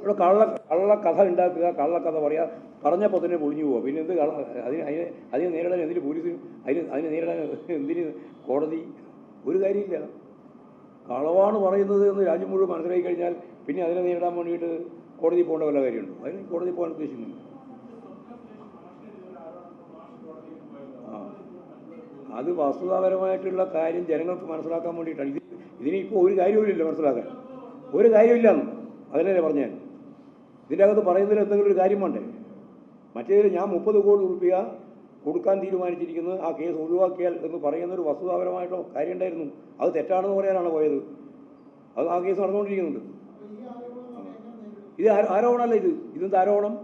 ഇവിടെ കള്ളക്കഥ ഉണ്ടാക്കുക, കള്ളക്കഥ പറയുക, പറഞ്ഞപ്പോൾ തന്നെ പൊളിഞ്ഞു പോവുക. പിന്നെ എന്ത് അതിനെ നേരിടാൻ എന്തിന് പോലീസ്, അതിനെ നേരിടാൻ എന്തിന് കോടതി? ഒരു കാര്യമില്ല. കളവാണ് പറയുന്നത് എന്ന് രാജ്യം മുഴുവൻ മനസ്സിലാക്കി കഴിഞ്ഞാൽ പിന്നെ അതിനെ നേരിടാൻ വേണ്ടിയിട്ട് കോടതി പോകേണ്ട വല്ല കാര്യമുണ്ടോ? അതിന് കോടതി പോകാൻ ഉദ്ദേശിക്കുന്നില്ല. അത് വസ്തുതാപരമായിട്ടുള്ള കാര്യം ജനങ്ങൾക്ക് മനസ്സിലാക്കാൻ വേണ്ടിയിട്ടാണ്. ഇതിനിപ്പോൾ ഒരു കാര്യവുമില്ലല്ലോ മനസ്സിലാക്കാൻ, ഒരു കാര്യമില്ലാന്ന് അതിനെ പറഞ്ഞാൽ. ഇതിൻ്റെ അകത്ത് പറയുന്നതിൽ എന്തെങ്കിലും ഒരു കാര്യം വേണ്ടേ? മറ്റേതിൽ ഞാൻ 30 കോടി രൂപ കൊടുക്കാൻ തീരുമാനിച്ചിരിക്കുന്നത് ആ കേസ് ഒഴിവാക്കിയാൽ എന്ന് പറയുന്നൊരു വസ്തുതാപരമായിട്ടോ കാര്യം ഉണ്ടായിരുന്നു. അത് തെറ്റാണെന്ന് പറയാനാണ് പോയത്. അത് ആ കേസ് നടന്നുകൊണ്ടിരിക്കുന്നുണ്ട്. ഇത് ആരോപണമല്ല, ഇതെന്ത് ആരോപണം?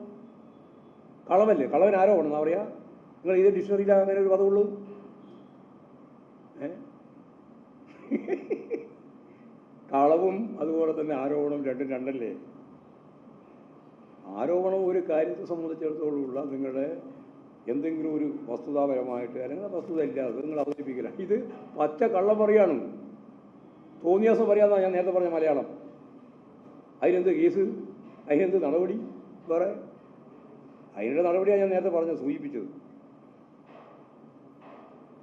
കളവല്ലേ, കളവൻ ആരോപണം എന്നാ പറയാ? നിങ്ങൾ ഇത് ഡിക്ഷണറിയിൽ അങ്ങനെ ഒരു പദമുള്ളൂ? കളവും അതുപോലെ തന്നെ ആരോപണം രണ്ടും രണ്ടല്ലേ? ആരോപണം ഒരു കാര്യത്തെ സംബന്ധിച്ചിടത്തോളമുള്ള നിങ്ങളുടെ എന്തെങ്കിലും ഒരു വസ്തുതാപരമായിട്ട് അല്ലെങ്കിൽ വസ്തുത ഇല്ലാതെ നിങ്ങൾ അവതരിപ്പിക്കില്ല. ഇത് പച്ച കള്ളം പറയാണ്, തോന്നിയാസം പറയാമെന്നാണ് ഞാൻ നേരത്തെ പറഞ്ഞ മലയാളം. അതിനെന്ത് കേസ്, അതിനെന്ത് നടപടി? വേറെ അതിനുള്ള നടപടിയാണ് ഞാൻ നേരത്തെ പറഞ്ഞത്, സൂചിപ്പിച്ചത്.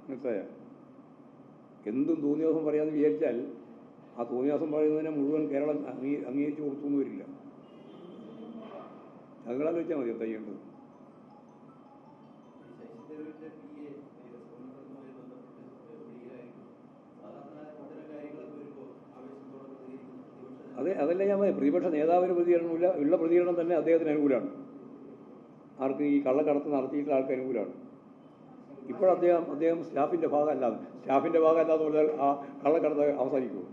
മനസ്സിലായോ? എന്തും തോന്നിയാസം പറയാമെന്ന് വിചാരിച്ചാൽ ആ തോന്നിയാസം പറയുന്നതിനെ മുഴുവൻ കേരളം അംഗീകരിച്ച് കൊടുത്തൊന്നും വരില്ല. ഞങ്ങളാൽ വെച്ചാൽ മതി എന്താ ചെയ്യേണ്ടത്. അതല്ല ഞാൻ പറയാം, പ്രതിപക്ഷ നേതാവിന് പ്രതികരണമില്ല, ഉള്ള പ്രതികരണം തന്നെ അദ്ദേഹത്തിന് അനുകൂലമാണ്. ആർക്ക്? ഈ കള്ളക്കടത്ത് നടത്തിയിട്ടുള്ള ആൾക്ക് അനുകൂലമാണ്. ഇപ്പോൾ അദ്ദേഹം സ്റ്റാഫിൻ്റെ ഭാഗമല്ലാതെ പറഞ്ഞാൽ ആ കള്ളക്കടത്ത് അവസാനിക്കുമോ?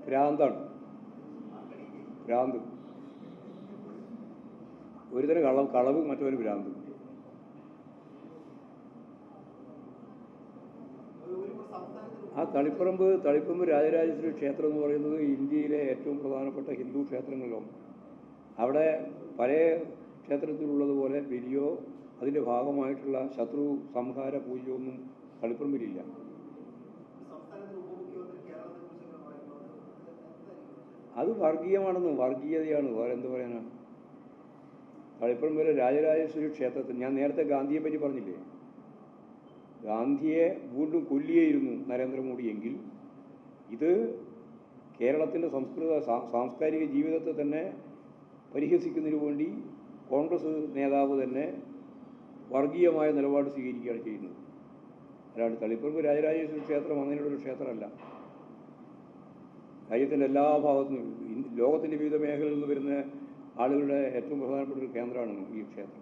ഭ്രാന്താണ്, ഭ്രാന്ത്. ഒരുതരം കളവ്, മറ്റൊരു ഭ്രാന്ത്. ആ തളിപ്പറമ്പ് രാജരാജേശ്വരി ക്ഷേത്രം എന്ന് പറയുന്നത് ഇന്ത്യയിലെ ഏറ്റവും പ്രധാനപ്പെട്ട ഹിന്ദു ക്ഷേത്രങ്ങളിലൊന്ന്. അവിടെ പല ക്ഷേത്രത്തിലുള്ളതുപോലെ ബലിയോ അതിൻ്റെ ഭാഗമായിട്ടുള്ള ശത്രു സംഹാര പൂജയോ ഒന്നും തളിപ്പറമ്പിലില്ല. അത് വർഗീയമാണെന്ന്, വർഗീയതയാണ്, വേറെ എന്ത് പറയാനാണ്? തളിപ്പറമ്പിലെ രാജരാജേശ്വരി ക്ഷേത്രത്തിൽ ഞാൻ നേരത്തെ ഗാന്ധിയെ പറ്റി പറഞ്ഞില്ലേ? ഗാന്ധിയെ വീണ്ടും കൊല്ലിയായിരുന്നു നരേന്ദ്രമോദി എങ്കിൽ ഇത് കേരളത്തിൻ്റെ സാംസ്കാരിക ജീവിതത്തെ തന്നെ പരിഹസിക്കുന്നതിന് വേണ്ടി കോൺഗ്രസ് നേതാവ് തന്നെ വർഗീയമായ നിലപാട് സ്വീകരിക്കുകയാണ് ചെയ്യുന്നത്. അല്ലാണ്ട് തളിപ്പറമ്പ് രാജരാജേശ്വരി ക്ഷേത്രം അങ്ങനെയുള്ളൊരു ക്ഷേത്രമല്ല. രാജ്യത്തിൻ്റെ എല്ലാ ഭാഗത്തും ലോകത്തിൻ്റെ വിവിധ മേഖലകളിൽ നിന്ന് വരുന്ന ആളുകളുടെ ഏറ്റവും പ്രധാനപ്പെട്ട ഒരു കേന്ദ്രമാണ് ഈ ക്ഷേത്രം.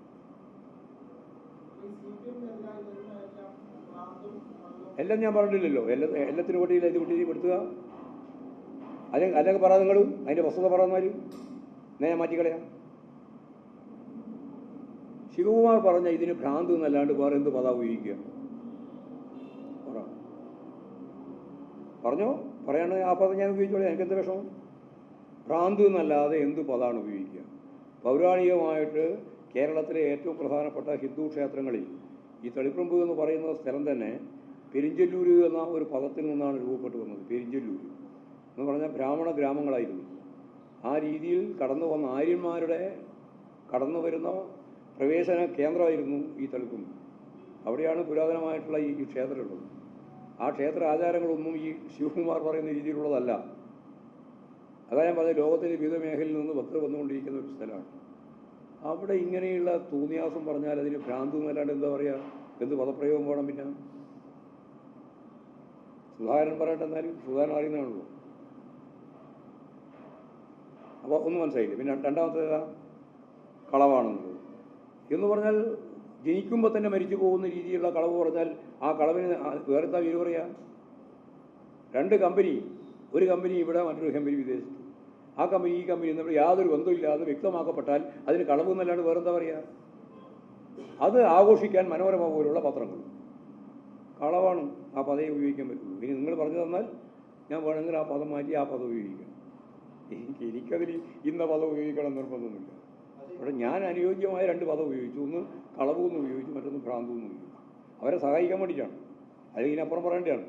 എല്ലാം ഞാൻ പറഞ്ഞില്ലല്ലോ, എല്ലാത്തിനും കൊട്ടിയില്ല ഇത് കുട്ടി പെടുത്തുക. അല്ലെങ്കിൽ പറ, നിങ്ങൾ അതിൻ്റെ വസ്തുത പറഞ്ഞാൽ ഞാൻ മാറ്റിക്കളയാം. ശിവകുമാർ പറഞ്ഞ ഇതിന് ഭ്രാന്ത് എന്നല്ലാണ്ട് വേറെ എന്ത് പദം ഉപയോഗിക്കുക? പറഞ്ഞോ, പറയാണ്ട് ആ പദം ഞാൻ ഉപയോഗിച്ചോളൂ, എനിക്കെന്ത് വിഷമം? ഭ്രാന്ത് എന്നല്ലാതെ എന്ത് പദമാണ് ഉപയോഗിക്കുക? പൗരാണികമായിട്ട് കേരളത്തിലെ ഏറ്റവും പ്രധാനപ്പെട്ട ഹിന്ദു ക്ഷേത്രങ്ങളിൽ ഈ തളിപ്പറമ്പ് എന്ന് പറയുന്ന സ്ഥലം തന്നെ പെരിഞ്ചല്ലൂർ എന്ന ഒരു പദത്തിൽ നിന്നാണ് രൂപപ്പെട്ടു വന്നത്. പെരിഞ്ചല്ലൂർ എന്ന് പറഞ്ഞാൽ ബ്രാഹ്മണ ഗ്രാമങ്ങളായിരുന്നു. ആ രീതിയിൽ കടന്നു വന്ന ആര്യന്മാരുടെ കടന്നു വരുന്ന പ്രവേശന കേന്ദ്രമായിരുന്നു ഈ തളിപ്പറമ്പ്. അവിടെയാണ് പുരാതനമായിട്ടുള്ള ഈ ക്ഷേത്രമുള്ളത്. ആ ക്ഷേത്ര ആചാരങ്ങളൊന്നും ഈ ശിവകുമാർ പറയുന്ന രീതിയിലുള്ളതല്ല. അതാ ഞാൻ പറഞ്ഞ ലോകത്തിൻ്റെ വിവിധ മേഖലയിൽ നിന്ന് ഭക്തർ വന്നുകൊണ്ടിരിക്കുന്ന ഒരു സ്ഥലമാണ്. അവിടെ ഇങ്ങനെയുള്ള തോന്നിയാസം പറഞ്ഞാൽ അതിന് ഭ്രാന്ത് എന്നല്ലാണ്ട് എന്താ പറയുക? എന്ത് പദപ്രയോഗം വേണം? പിന്നെ സുധാകരൻ പറയട്ടെ, എന്നാലും സുധാകരൻ അറിയുന്നതാണല്ലോ. അപ്പോൾ ഒന്നും മനസ്സിലായില്ല. പിന്നെ രണ്ടാമത്തേതാ കളവാണെന്നുള്ളത് എന്ന് പറഞ്ഞാൽ ജനിക്കുമ്പോൾ തന്നെ മരിച്ചു പോകുന്ന രീതിയിലുള്ള കളവ് പറഞ്ഞാൽ ആ കളവിന് വേറെന്താ പേര് പറയുക? രണ്ട് കമ്പനി, ഒരു കമ്പനി ഇവിടെ, മറ്റൊരു കമ്പനി വിദേശത്ത്. ആ കമ്പനി ഈ കമ്പനി നമ്മൾ യാതൊരു ബന്ധമില്ലാതെ വ്യക്തമാക്കപ്പെട്ടാൽ അതിന് കളവ് എന്നല്ലാണ്ട് വേറെന്താ പറയുക? അത് ആഘോഷിക്കാൻ മനോരമ പോലുള്ള പത്രങ്ങൾ കളവാണ്. ആ പദം ഉപയോഗിക്കാൻ പറ്റുള്ളൂ. ഇനി നിങ്ങൾ പറഞ്ഞു തന്നാൽ ഞാൻ വേണമെങ്കിൽ ആ പദം മാറ്റി ആ പദം ഉപയോഗിക്കാം. എനിക്കതിൽ ഇന്ന പദം ഉപയോഗിക്കണം നിർബന്ധമൊന്നുമില്ല. പക്ഷെ ഞാൻ അനുയോജ്യമായ രണ്ട് പദം ഉപയോഗിച്ചു. ഒന്ന് കളവ് എന്ന് ഉപയോഗിച്ചു, മറ്റൊന്ന് ഭ്രാന്ത് എന്ന് ഉപയോഗിച്ചു. അവരെ സഹായിക്കാൻ വേണ്ടിയിട്ടാണ്, അല്ലെങ്കിൽ ഇതിനപ്പുറം പറയേണ്ടതാണ്.